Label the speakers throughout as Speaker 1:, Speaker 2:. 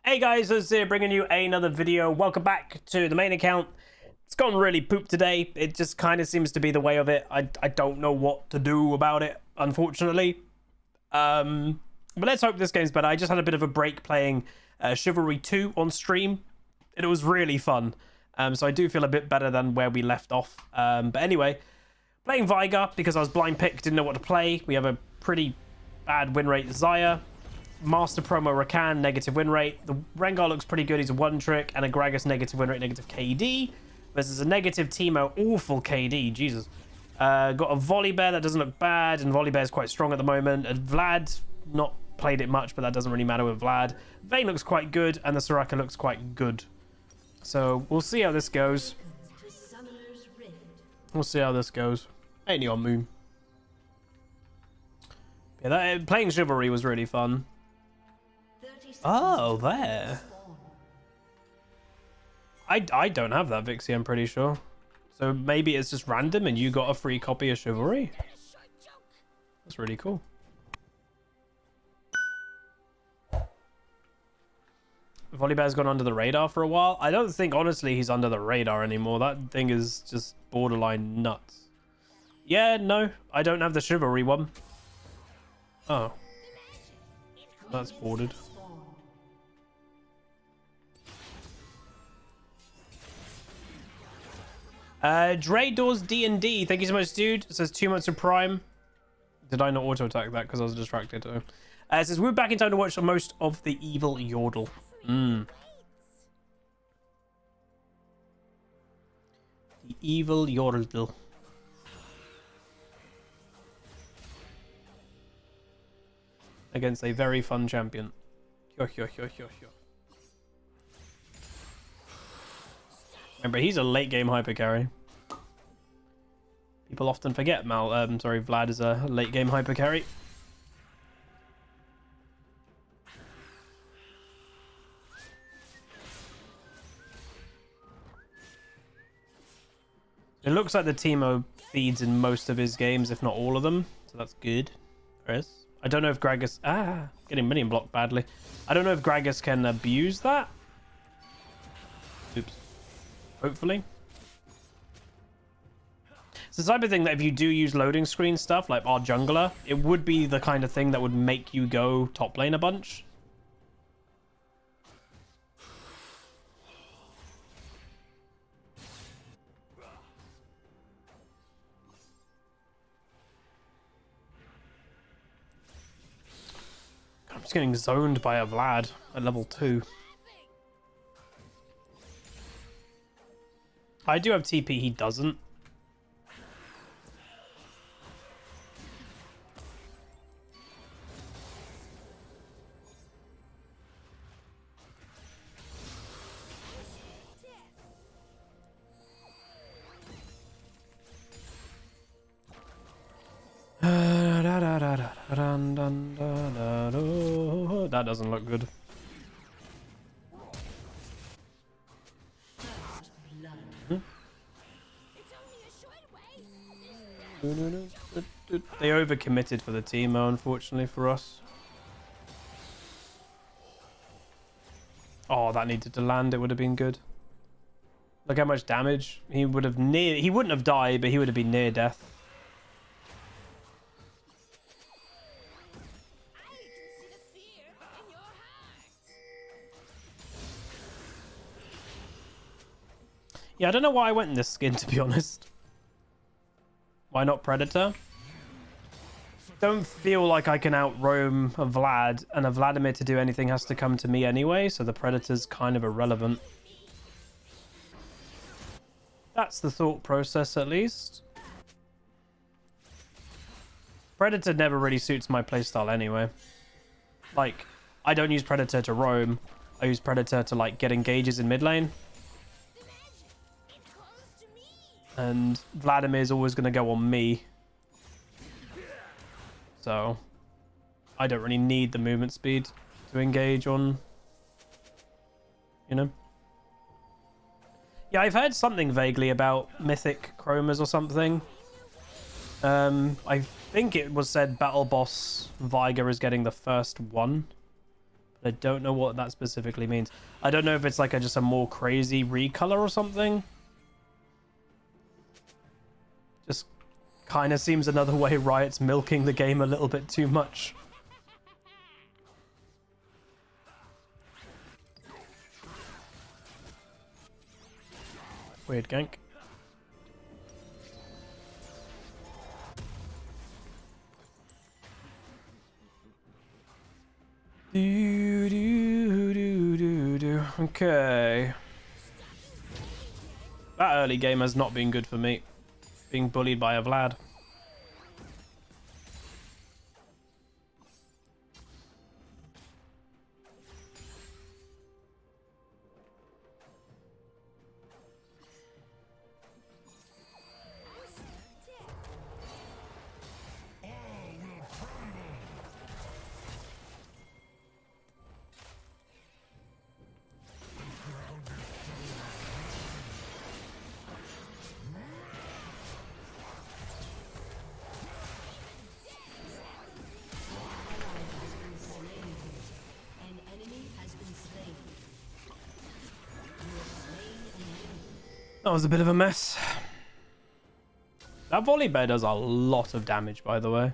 Speaker 1: Hey guys, Huzzy here bringing you another video. Welcome back to the main account. It's gone really poop today. It just kind of seems to be the way of it. I don't know what to do about it, unfortunately. But let's hope this game's better. I just had a bit of a break playing Chivalry 2 on stream, and it was really fun. So I do feel a bit better than where we left off. But anyway, playing Veigar because I was blind picked, didn't know what to play. We have a pretty bad win rate. Xayah. Master Promo Rakan, negative win rate. The Rengar looks pretty good. He's a one trick. And a Gragas, negative win rate, negative KD. Versus a negative Teemo, awful KD. Jesus. Got a Volibear that doesn't look bad. And Volibear is quite strong at the moment. And Vlad, not played it much, but that doesn't really matter with Vlad. Vayne looks quite good. And the Soraka looks quite good. So we'll see how this goes. We'll see how this goes. Ain't you on Moon? Yeah, playing Chivalry was really fun. Oh, there. I don't have that Vixie, I'm pretty sure. So maybe it's just random and you got a free copy of Chivalry. That's really cool. Volibear's gone under the radar for a while. I don't think, honestly, he's under the radar anymore. That thing is just borderline nuts. Yeah, no, I don't have the Chivalry one. Oh. That's bordered. Dre Doors D&D, thank you so much, dude. It says 2 months of Prime. Did I not auto attack that because I was distracted? It says we're back in time to watch most of the evil Yordle. The evil Yordle. Against a very fun champion. Remember, he's a late game hyper carry. People often forget Vlad is a late game hyper carry. It looks like the Teemo feeds in most of his games, if not all of them. So that's good. Chris. I don't know if Gragas... getting minion blocked badly. I don't know if Gragas can abuse that. Oops. Hopefully. It's the type of thing that if you do use loading screen stuff, like our jungler, it would be the kind of thing that would make you go top lane a bunch. I'm just getting zoned by a Vlad at level 2. I do have TP, he doesn't. That doesn't look good. They overcommitted for the Teemo, unfortunately for us. Oh, that needed to land. It would have been good. Look how much damage he would have he wouldn't have died, but he would have been near death. Yeah, I don't know why I went in this skin, to be honest. Why not Predator? Don't feel like I can out-roam a Vlad, and a Vladimir to do anything has to come to me anyway, so the Predator's kind of irrelevant. That's the thought process, at least. Predator never really suits my playstyle anyway. Like, I don't use Predator to roam. I use Predator to, like, get engages in mid lane. And Vladimir's always going to go on me. So, I don't really need the movement speed to engage on, you know. Yeah, I've heard something vaguely about Mythic Chromas or something. I think it was said Battle Boss Veigar is getting the first one. I don't know what that specifically means. I don't know if it's like just a more crazy recolor or something. Just kind of seems another way Riot's milking the game a little bit too much. Weird gank. Okay. That early game has not been good for me. Being bullied by a Vlad. That was a bit of a mess. That volley bear does a lot of damage, by the way.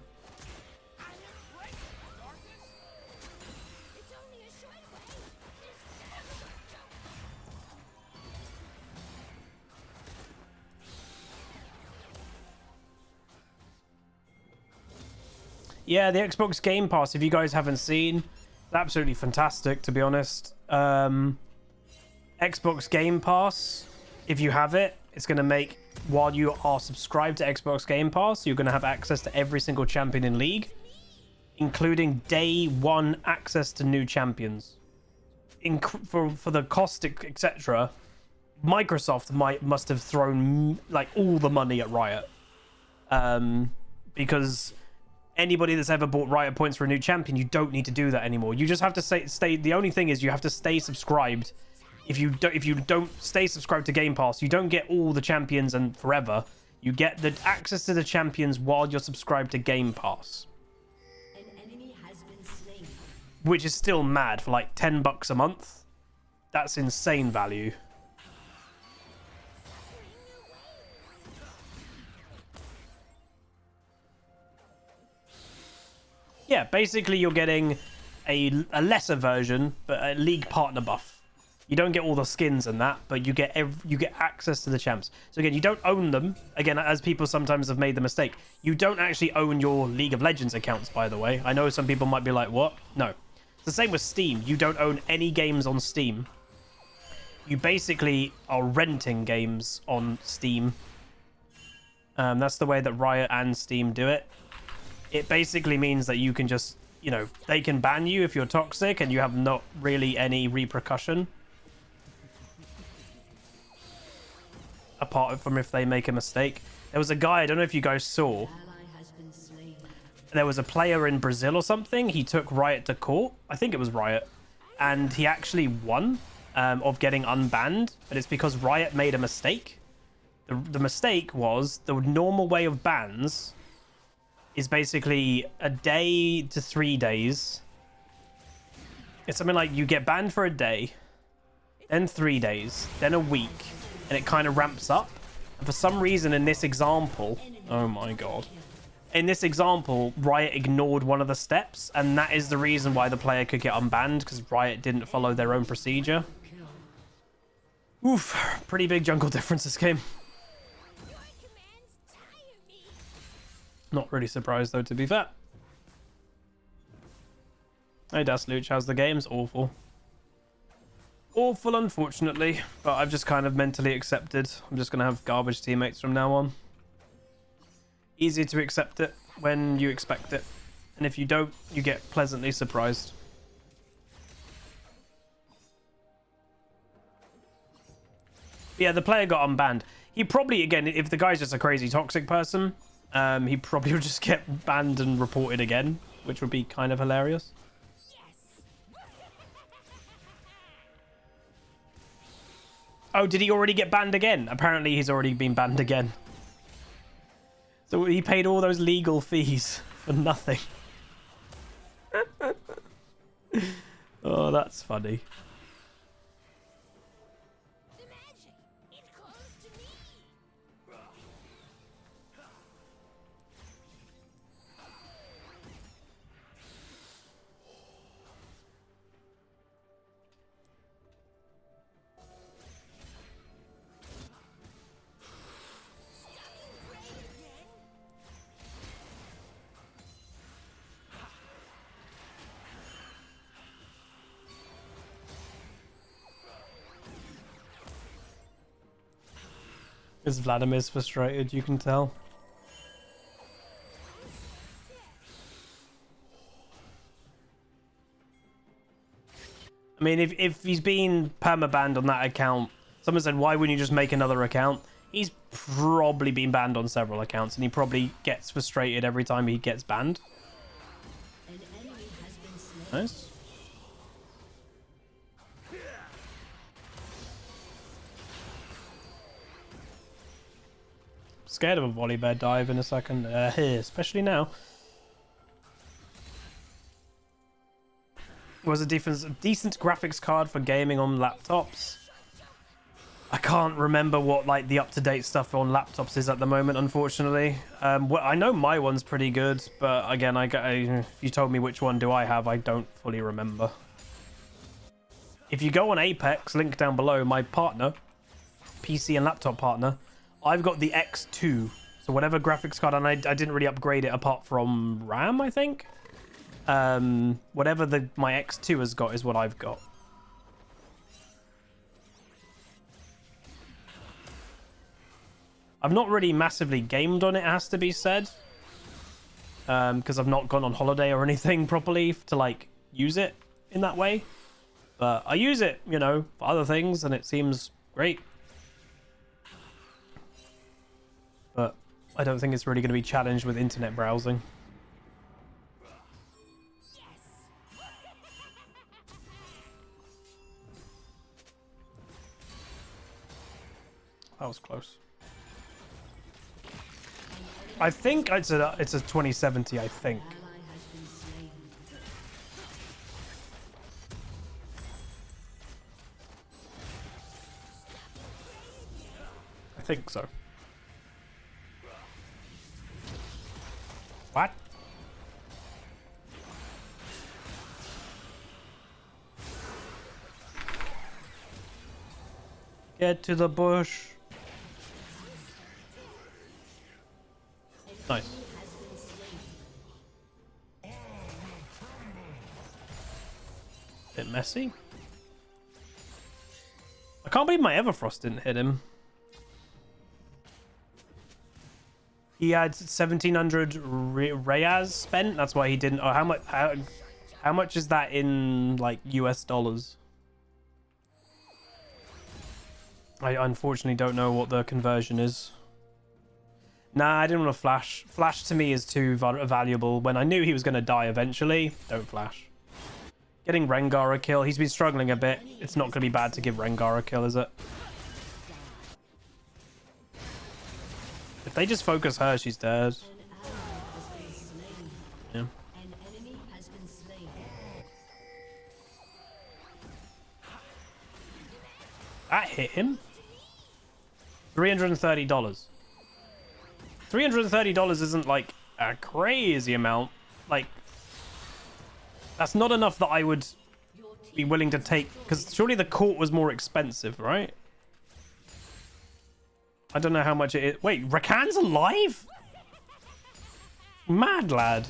Speaker 1: Yeah, the Xbox Game Pass, if you guys haven't seen, it's absolutely fantastic, to be honest. Xbox Game Pass, if you have it, it's going to make, while you are subscribed to Xbox Game Pass, you're going to have access to every single champion in League, including day one access to new champions. For the cost, etc., Microsoft must have thrown like all the money at Riot. Because anybody that's ever bought Riot points for a new champion, you don't need to do that anymore. You just have to stay. The only thing is you have to stay subscribed. If you don't stay subscribed to Game Pass, you don't get all the champions and forever. You get the access to the champions while you're subscribed to Game Pass. An enemy has been slain. Which is still mad for like $10 a month. That's insane value. Yeah, basically you're getting a lesser version, but a League partner buff. You don't get all the skins and that, but you get access to the champs. So again, you don't own them. Again, as people sometimes have made the mistake, you don't actually own your League of Legends accounts, by the way. I know some people might be like, what? No. It's the same with Steam. You don't own any games on Steam. You basically are renting games on Steam. That's the way that Riot and Steam do it. It basically means that you can just, you know, they can ban you if you're toxic and you have not really any repercussion. Apart from if they make a mistake. There was a guy, I don't know if you guys saw, there was a player in Brazil or something, he took Riot to court, I think it was Riot, and he actually won of getting unbanned, but it's because Riot made a mistake. The mistake was the normal way of bans is basically a day to 3 days. It's something like you get banned for a day, then 3 days, then a week, and it kind of ramps up. And for some reason in this example, oh my god, in this example, Riot ignored one of the steps, and that is the reason why the player could get unbanned, because Riot didn't follow their own procedure. Oof, pretty big jungle difference this game. Not really surprised though, to be fair. Hey Dasluch, how's the games? Awful. Awful, unfortunately, but I've just kind of mentally accepted. I'm just going to have garbage teammates from now on. Easy to accept it when you expect it. And if you don't, you get pleasantly surprised. Yeah, the player got unbanned. He probably, again, if the guy's just a crazy toxic person, he probably would just get banned and reported again, which would be kind of hilarious. Oh, did he already get banned again? Apparently he's already been banned again. So he paid all those legal fees for nothing. Oh, that's funny. Is Vladimir's frustrated, you can tell. I mean, if he's been perma-banned on that account, someone said, why wouldn't you just make another account? He's probably been banned on several accounts, and he probably gets frustrated every time he gets banned. Nice. Scared of a volley bear dive in a second, especially now. Was a decent graphics card for gaming on laptops. I can't remember what like the up-to-date stuff on laptops is at the moment, unfortunately. Well, I know my one's pretty good, but again, if you told me which one do I have, I don't fully remember. If you go on Apex, link down below, my partner, PC and laptop partner, I've got the X2, so whatever graphics card, and I didn't really upgrade it apart from RAM, I think. Whatever my X2 has got is what I've got. I've not really massively gamed on it, has to be said, because I've not gone on holiday or anything properly to like use it in that way. But I use it, you know, for other things, and it seems great. But I don't think it's really going to be challenged with internet browsing. That was close. I think it's a 2070, I think. I think so. What? Get to the bush. Nice. Bit messy. I can't believe my Everfrost didn't hit him. He had 1,700 Reyes spent. That's why he didn't. Oh, how much is that in like US dollars? I unfortunately don't know what the conversion is. Nah, I didn't want to flash. Flash to me is too valuable. When I knew he was going to die eventually, don't flash. Getting Rengar a kill. He's been struggling a bit. It's not going to be bad to give Rengar a kill, is it? If they just focus her, she's dead. Yeah. That hit him. $330. $330 isn't like a crazy amount. Like, that's not enough that I would be willing to take, because surely the court was more expensive, right? I don't know how much it is. Wait, Rakan's alive? Mad lad.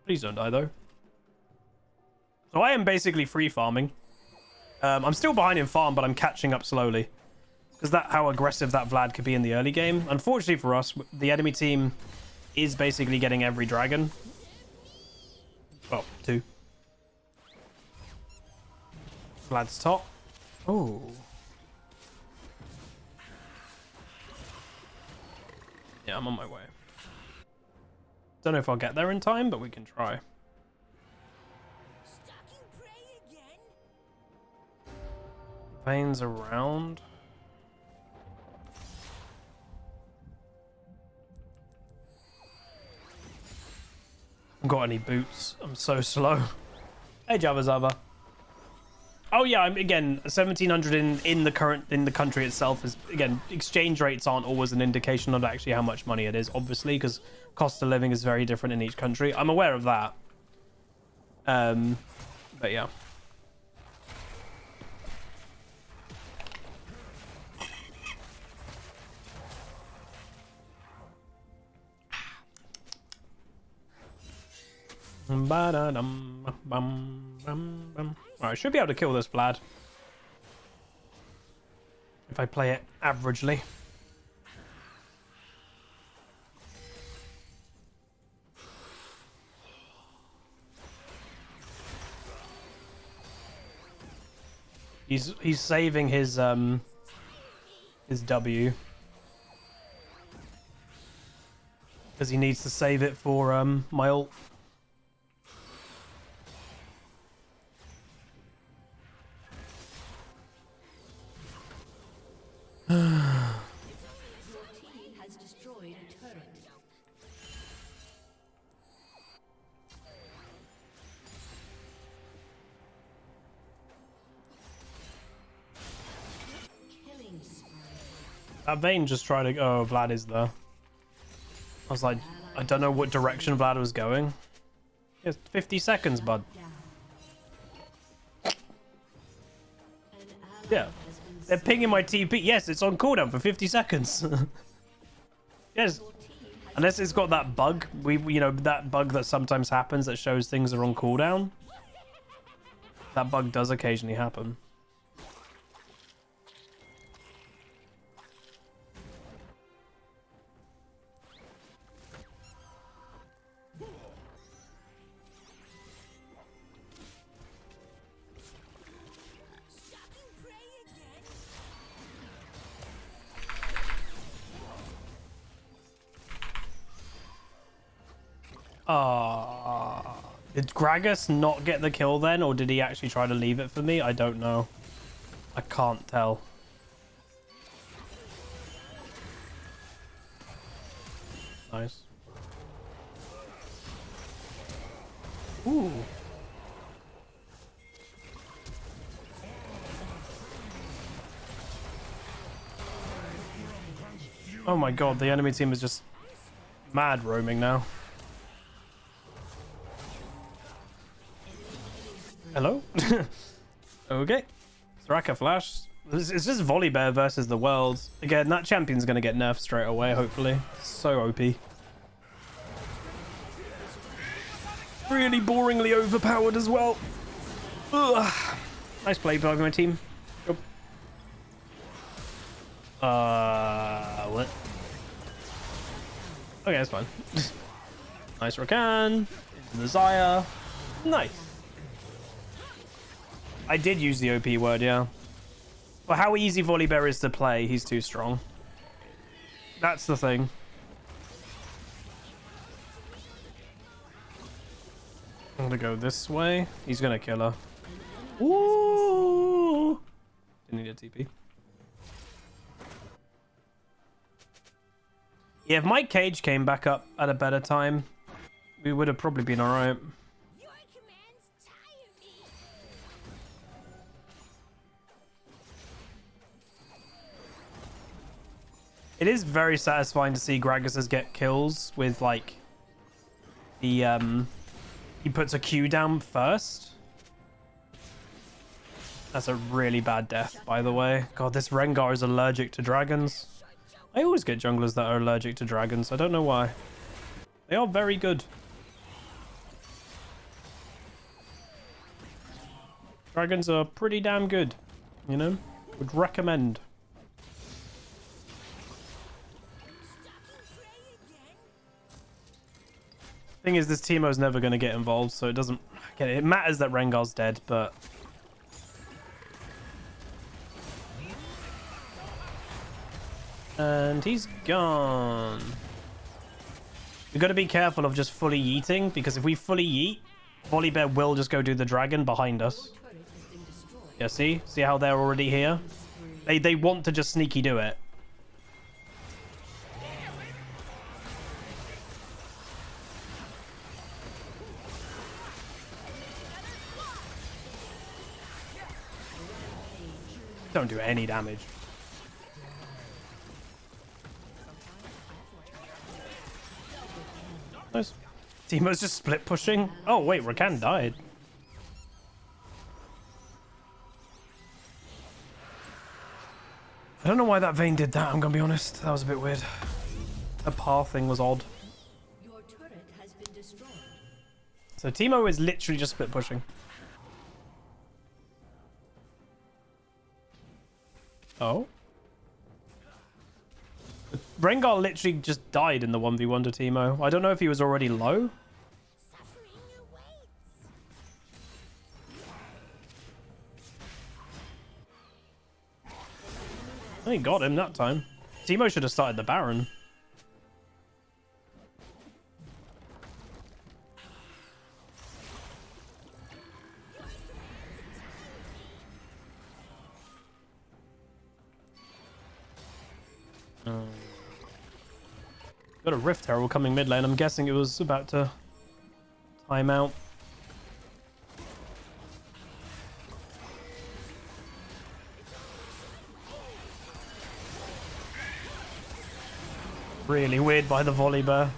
Speaker 1: Please don't die though. So I am basically free farming. I'm still behind in farm, but I'm catching up slowly. Because that's how aggressive that Vlad could be in the early game. Unfortunately for us, the enemy team is basically getting every dragon. Well, 2. Vlad's top. Oh. Yeah, I'm on my way. Don't know if I'll get there in time, but we can try. Vayne's around. I'm got any boots. I'm so slow. Hey, Java Zava. Oh yeah, again 1700 in the country itself is, again, exchange rates aren't always an indication of actually how much money it is, obviously, because cost of living is very different in each country. I'm aware of that. But yeah. Alright, I should be able to kill this Vlad if I play it averagely. He's saving his W because he needs to save it for my ult. That Vayne just tried to... Oh, Vlad is there. I was like, I don't know what direction Vlad was going. It's 50 seconds, bud. Yeah. They're pinging my TP. Yes, it's on cooldown for 50 seconds. Yes. Unless it's got that bug. You know, that bug that sometimes happens that shows things are on cooldown. That bug does occasionally happen. Did Gragas not get the kill then, or did he actually try to leave it for me? I don't know. I can't tell. Nice. Ooh. Oh my god, the enemy team is just mad roaming now. Hello? Okay. Soraka Flash. It's just Volibear versus the world. Again, that champion's going to get nerfed straight away, hopefully. So OP. Really boringly overpowered as well. Ugh. Nice play by my team. Yep. What? Okay, that's fine. Nice Rakan. Into the Zaya. Nice. I did use the OP word, yeah. Well, how easy Volibear is to play, he's too strong. That's the thing. I'm gonna go this way. He's gonna kill her. Ooh! Didn't need a TP. Yeah, if my cage came back up at a better time, we would have probably been alright. It is very satisfying to see Gragas get kills with, like, the, he puts a Q down first. That's a really bad death, by the way. God, this Rengar is allergic to dragons. I always get junglers that are allergic to dragons. I don't know why. They are very good. Dragons are pretty damn good, you know? Would recommend. Thing is, this Teemo's never going to get involved, so it doesn't... Again, it matters that Rengar's dead, but... And he's gone. We've got to be careful of just fully yeeting, because if we fully yeet, Volibear will just go do the dragon behind us. Yeah, see? See how they're already here? They want to just sneaky do it. Don't do any damage. Nice. Teemo's just split pushing. Oh wait, Rakan died. I don't know why that Vayne did that, I'm gonna be honest. That was a bit weird. The path thing was odd.
Speaker 2: Your turret has been destroyed.
Speaker 1: So Teemo is literally just split pushing. Oh? Rengar literally just died in the 1v1 to Teemo. I don't know if he was already low. He got him that time. Teemo should have started the Baron. Got a Rift Herald coming mid lane. I'm guessing it was about to time out. Really weird by the volley bear.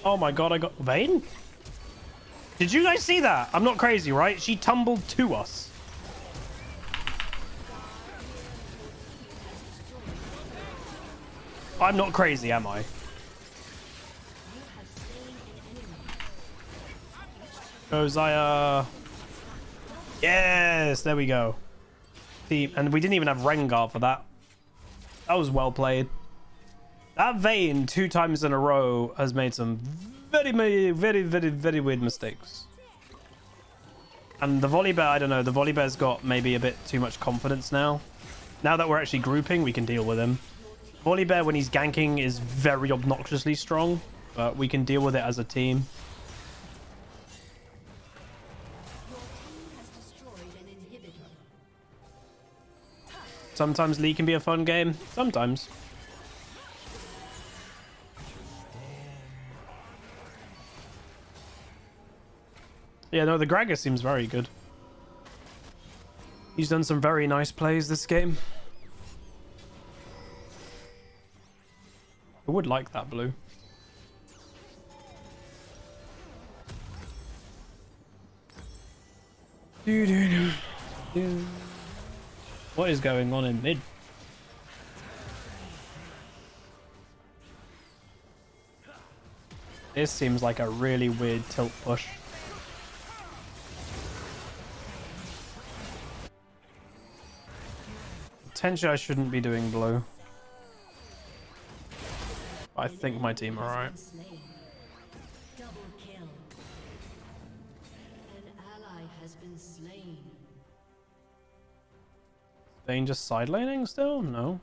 Speaker 1: Oh my god, I got Vayne? Did you guys see that? I'm not crazy, right? She tumbled to us. I'm not crazy, am I? Josiah. Yes, there we go. And we didn't even have Rengar for that. That was well played. That Vayne 2 times in a row has made some very weird mistakes. And the volley bear, I don't know. The volley bear's got maybe a bit too much confidence now. Now that we're actually grouping, we can deal with him. Volley bear, when he's ganking, is very obnoxiously strong, but we can deal with it as a team. Sometimes Lee can be a fun game. Sometimes. Yeah, no, the Gragas seems very good. He's done some very nice plays this game. I would like that blue. What is going on in mid? This seems like a really weird tilt push. Potentially I shouldn't be doing blue. I think my team are alright.
Speaker 2: Double kill. An ally has been slain.
Speaker 1: Vayne just side laning still? No.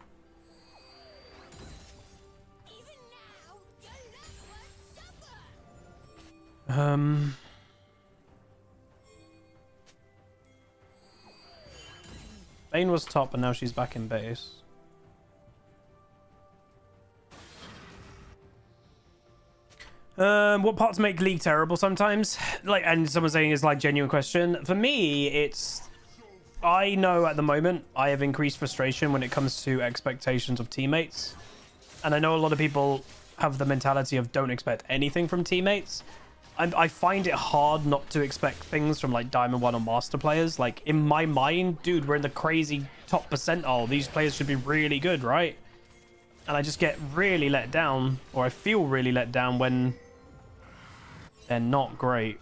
Speaker 1: Vayne was top and now she's back in base. What parts make League terrible sometimes? Like, and someone saying is like genuine question. For me, it's I know at the moment I have increased frustration when it comes to expectations of teammates. And I know a lot of people have the mentality of don't expect anything from teammates. And I find it hard not to expect things from like Diamond 1 or Master players. Like in my mind, dude, we're in the crazy top percentile. These players should be really good, right? And I just get really let down, or I feel really let down when they're not great.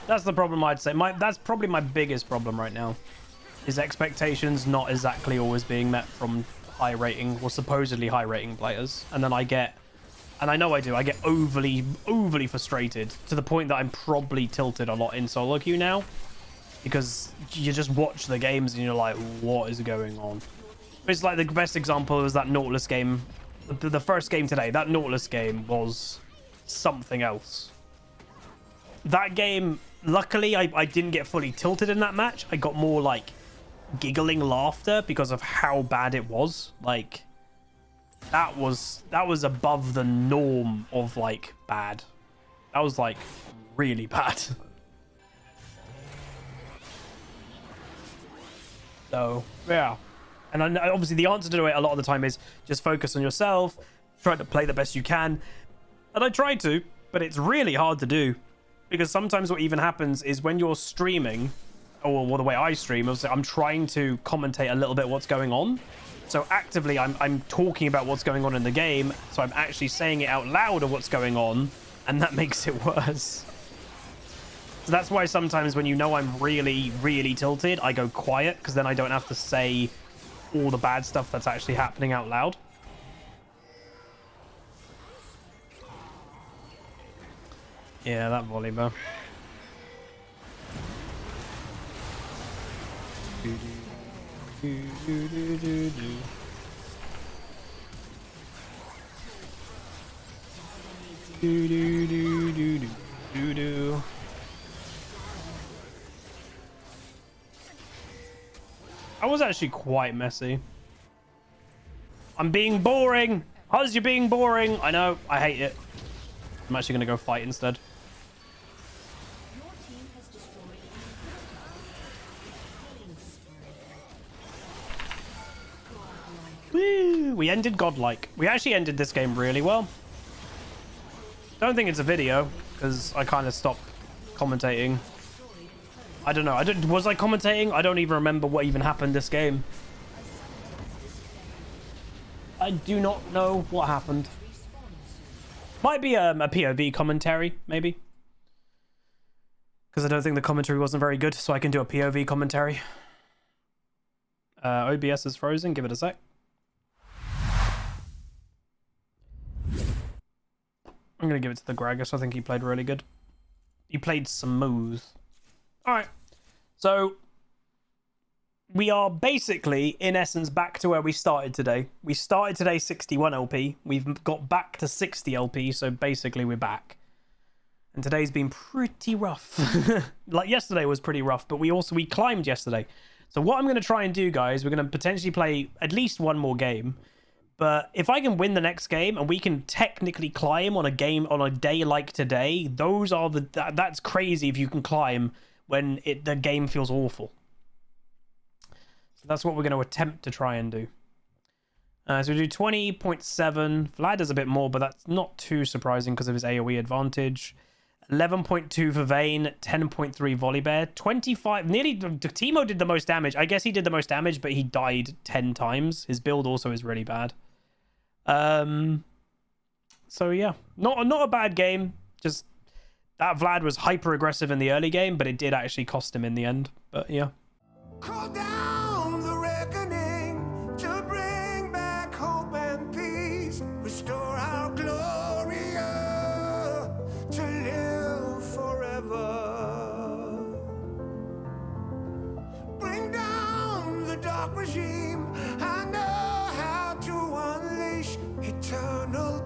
Speaker 1: That's the problem, I'd say. That's probably my biggest problem right now. Is expectations not exactly always being met from high rating or supposedly high rating players. And then I get, and I know I do, I get overly frustrated to the point that I'm probably tilted a lot in solo queue now. Because you just watch the games and you're like, what is going on? It's like the best example was that Nautilus game. The first game today, that Nautilus game was something else. That game, luckily, I didn't get fully tilted in that match. I got more like giggling laughter because of how bad it was. Like, that was above the norm of like bad. That was like really bad. So yeah, and obviously the answer to it a lot of the time is just focus on yourself, try to play the best you can, and I try to, but it's really hard to do because sometimes what even happens is when you're streaming, or the way I stream, I'm trying to commentate a little bit what's going on. So actively, I'm talking about what's going on in the game, so I'm actually saying it out loud of what's going on, and that makes it worse. So that's why sometimes when you know I'm really, really tilted, I go quiet, because then I don't have to say all the bad stuff that's actually happening out loud. Yeah, that volley, bro. I was actually quite messy. I'm being boring. How's you being boring? I know. I hate it. I'm actually going to go fight instead. Woo! We ended godlike. We actually ended this game really well. Don't think it's a video because I kind of stopped commentating. I don't know. Was I commentating? I don't even remember what even happened this game. I do not know what happened. Might be a POV commentary, maybe. Because I don't think the commentary wasn't very good, so I can do a POV commentary. OBS is frozen. Give it a sec. I'm going to give it to the Gragas. I think he played really good. He played smooth. All right. So we are basically, in essence, back to where we started today. We started today 61 LP. We've got back to 60 LP. So basically we're back. And today's been pretty rough. Like yesterday was pretty rough, but we climbed yesterday. So what I'm going to try and do, guys, we're going to potentially play at least one more game. But if I can win the next game and we can technically climb on a day like today, that's crazy if you can climb when the game feels awful. So that's what we're going to attempt to try and do. So we do 20.7. Vlad does a bit more, but that's not too surprising because of his AoE advantage. 11.2 for Vayne, 10.3 Volibear, 25. Nearly, Teemo did the most damage. I guess he did the most damage, but he died 10 times. His build also is really bad. So yeah, not a bad game. Just that Vlad was hyper aggressive in the early game, but it did actually cost him in the end. But yeah.
Speaker 3: Call down the reckoning to bring back hope and peace. Restore our glory to live forever. Bring down the dark regime. I know how to unleash eternal